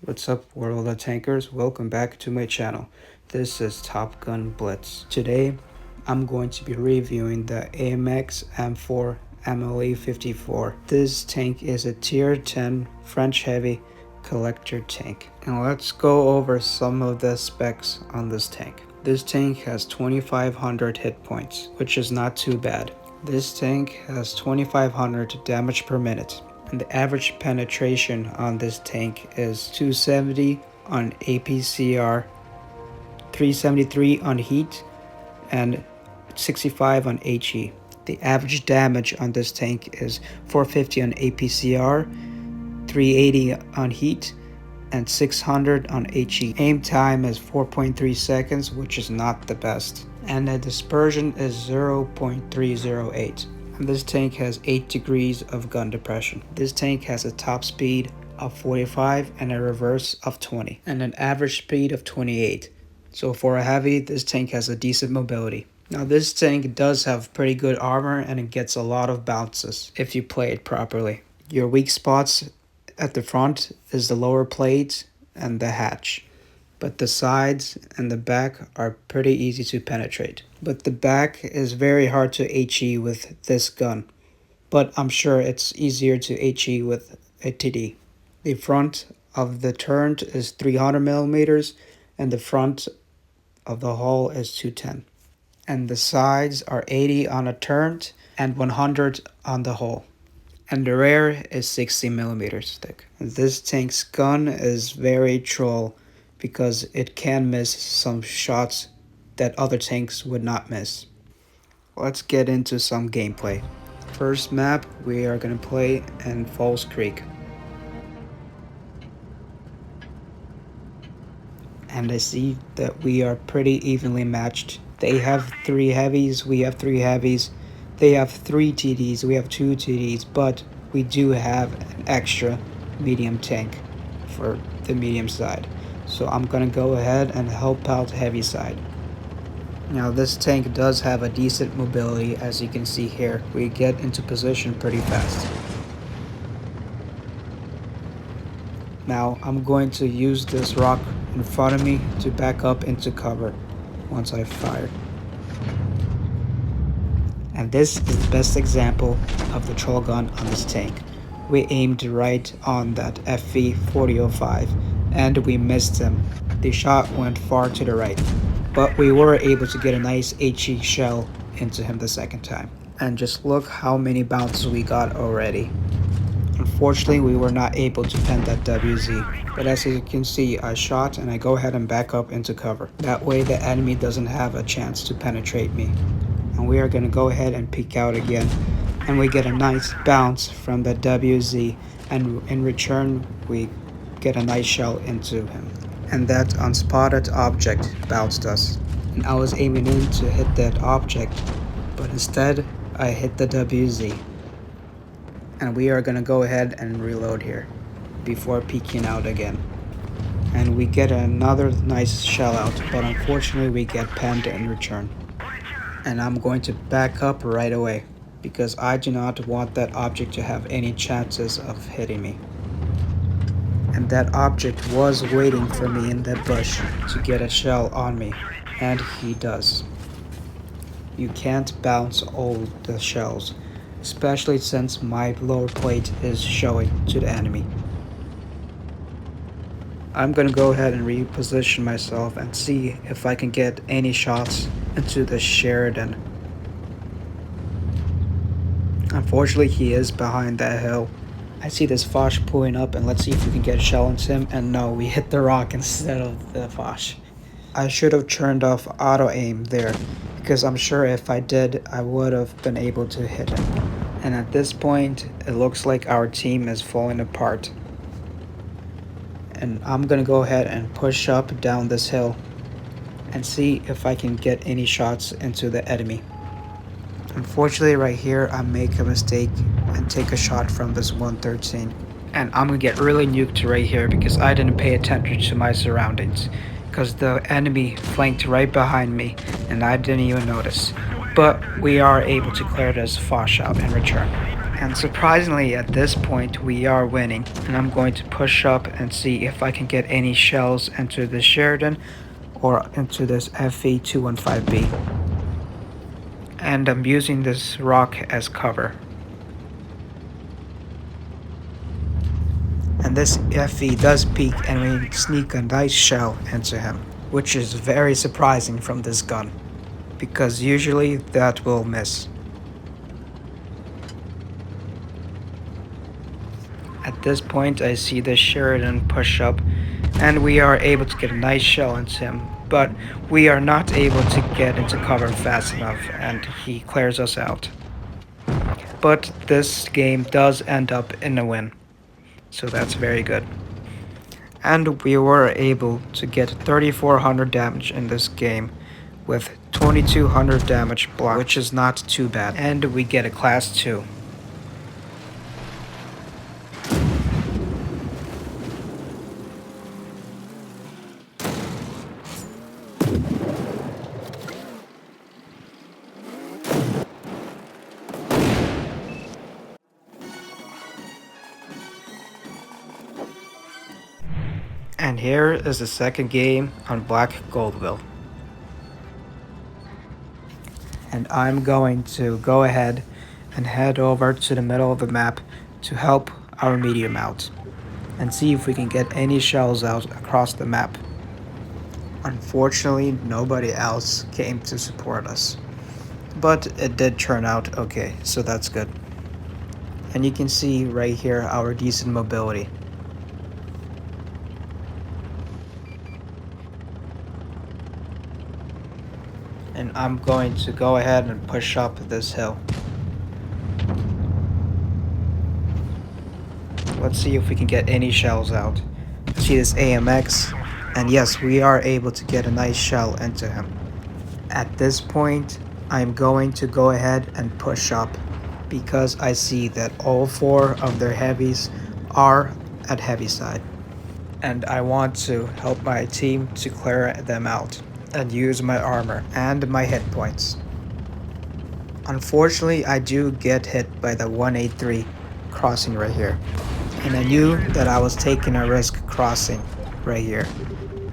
What's up, world of tankers? Welcome back to my channel. This is Top Gun Blitz. Today I'm going to be reviewing the AMX M4 MLE 54. This tank is a tier 10 French heavy collector tank. And let's go over some of the specs on this tank. This tank has 2500 hit points, which is not too bad. This tank has 2500 damage per minute. And the average penetration on this tank is 270 on APCR, 373 on heat, and 65 on HE. The average damage on this tank is 450 on APCR, 380 on heat, and 600 on HE. Aim time is 4.3 seconds, which is not the best. And the dispersion is 0.308. And this tank has 8 degrees of gun depression. This tank has a top speed of 45 and a reverse of 20, and an average speed of 28. So for a heavy, this tank has a decent mobility. Now this tank does have pretty good armor and it gets a lot of bounces if you play it properly. Your weak spots at the front is the lower plate and the hatch, but the sides and the back are pretty easy to penetrate. But the back is very hard to HE with this gun, but I'm sure it's easier to HE with a TD. The front of the turret is 300 millimeters and the front of the hull is 210. And the sides are 80 on a turret and 100 on the hull. And the rear is 60 millimeters thick. This tank's gun is very troll because it can miss some shots that other tanks would not miss. Let's get into some gameplay. First map, we are going to play in Falls Creek. And I see that we are pretty evenly matched. They have 3 heavies, we have 3 heavies. They have 3 TDs, we have 2 TDs, but we do have an extra medium tank for the medium side. So I'm gonna go ahead and help out heavy side. Now this tank does have a decent mobility, as you can see here. We get into position pretty fast. Now I'm going to use this rock in front of me to back up into cover once I fire. And this is the best example of the troll gun on this tank. We aimed right on that FV 4005 and we missed him. The shot went far to the right, but we were able to get a nice HE shell into him the second time. And just look how many bounces we got already. Unfortunately, we were not able to pen that WZ, but as you can see, I shot and I go ahead and back up into cover. That way the enemy doesn't have a chance to penetrate me. And we are going to go ahead and peek out again, and we get a nice bounce from the WZ, and in return we get a nice shell into him. And that unspotted object bounced us, and I was aiming in to hit that object, but instead I hit the WZ. And we are going to go ahead and reload here before peeking out again. And we get another nice shell out, but unfortunately we get penned in return. And I'm going to back up right away because I do not want that object to have any chances of hitting me. And that object was waiting for me in that bush to get a shell on me, and he does. You can't bounce all the shells, especially since my lower plate is showing to the enemy. I'm gonna go ahead and reposition myself and see if I can get any shots into the Sheridan. Unfortunately, he is behind that hill. I see this Foch pulling up, and let's see if we can get a shell into him. And no, we hit the rock instead of the Foch. I should have turned off auto aim there, because I'm sure if I did, I would have been able to hit him. And at this point, it looks like our team is falling apart. And I'm gonna go ahead and push up down this hill and see if I can get any shots into the enemy. Unfortunately, right here I make a mistake and take a shot from this 113. And I'm gonna get really nuked right here because I didn't pay attention to my surroundings, because the enemy flanked right behind me and I didn't even notice. But we are able to clear this Foch out in return. And surprisingly, at this point, we are winning. And I'm going to push up and see if I can get any shells into the Sheridan or into this FE215B. And I'm using this rock as cover. And this FE does peek and we sneak a nice shell into him, which is very surprising from this gun, because usually that will miss. At this point I see the Sheridan push up and we are able to get a nice shell into him, but we are not able to get into cover fast enough and he clears us out. But this game does end up in a win, so that's very good. And we were able to get 3400 damage in this game with 2200 damage block, which is not too bad. And we get a class 2. And here is the second game on Black Goldville. And I'm going to go ahead and head over to the middle of the map to help our medium out and see if we can get any shells out across the map. Unfortunately, nobody else came to support us, but it did turn out okay, so that's good. And you can see right here our decent mobility. And I'm going to go ahead and push up this hill. Let's see if we can get any shells out. See this AMX, and yes, we are able to get a nice shell into him. At this point, I'm going to go ahead and push up because I see that all 4 of their heavies are at heavy side. And I want to help my team to clear them out and use my armor and my hit points. Unfortunately, I do get hit by the 183 crossing right here. And I knew that I was taking a risk crossing right here,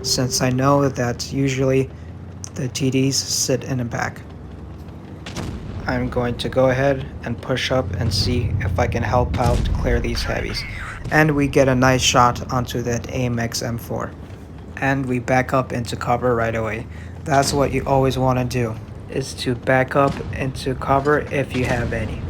since I know that usually the TDs sit in the back. I'm going to go ahead and push up and see if I can help out clear these heavies. And we get a nice shot onto that AMX M4. And we back up into cover right away. That's what you always want to do, is to back up into cover if you have any.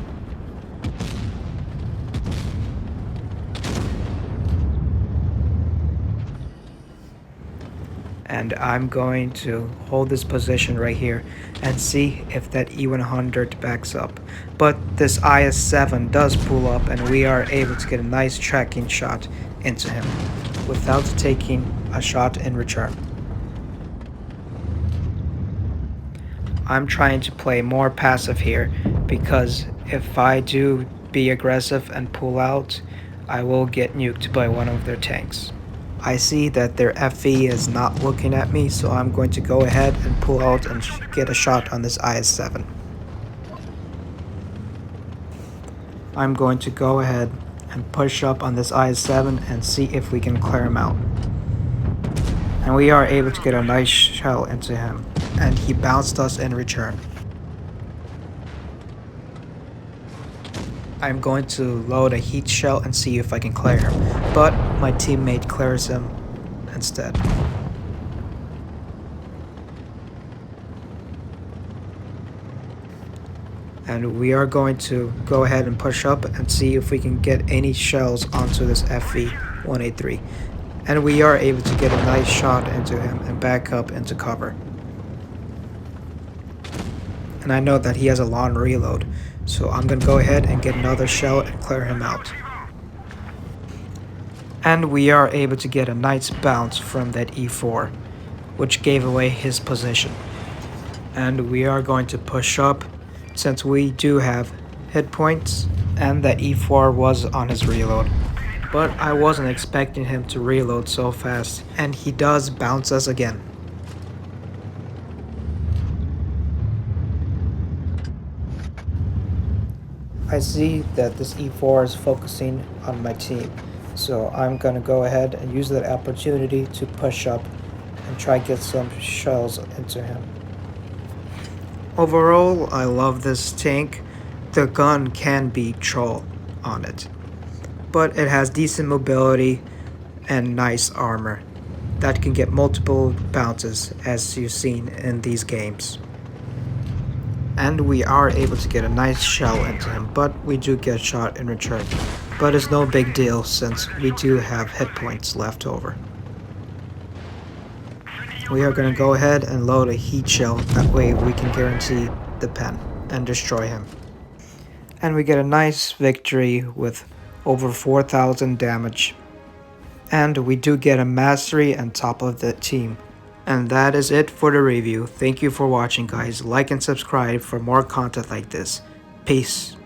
And I'm going to hold this position right here and see if that E100 backs up. But this IS-7 does pull up and we are able to get a nice tracking shot into him without taking a shot in return. I'm trying to play more passive here because if I do be aggressive and pull out, I will get nuked by one of their tanks. I see that their FE is not looking at me, so I'm going to go ahead and pull out and get a shot on this IS-7. I'm going to go ahead and push up on this IS-7 and see if we can clear him out. And we are able to get a nice shell into him, and he bounced us in return. I'm going to load a heat shell and see if I can clear him, but my teammate clears him instead. And we are going to go ahead and push up and see if we can get any shells onto this FE-183. And we are able to get a nice shot into him and back up into cover. And I know that he has a long reload, so I'm going to go ahead and get another shell and clear him out. And we are able to get a nice bounce from that E4, which gave away his position. And we are going to push up since we do have hit points, and that E4 was on his reload. But I wasn't expecting him to reload so fast, and he does bounce us again. I see that this E4 is focusing on my team, so I'm gonna go ahead and use that opportunity to push up and try get some shells into him. Overall, I love this tank. The gun can be troll on it, but it has decent mobility and nice armor that can get multiple bounces as you've seen in these games. And we are able to get a nice shell into him, but we do get shot in return. But it's no big deal since we do have hit points left over. We are going to go ahead and load a heat shell, that way we can guarantee the pen and destroy him. And we get a nice victory with over 4,000 damage. And we do get a mastery on top of the team. And that is it for the review. Thank you for watching, guys. Like and subscribe for more content like this. Peace.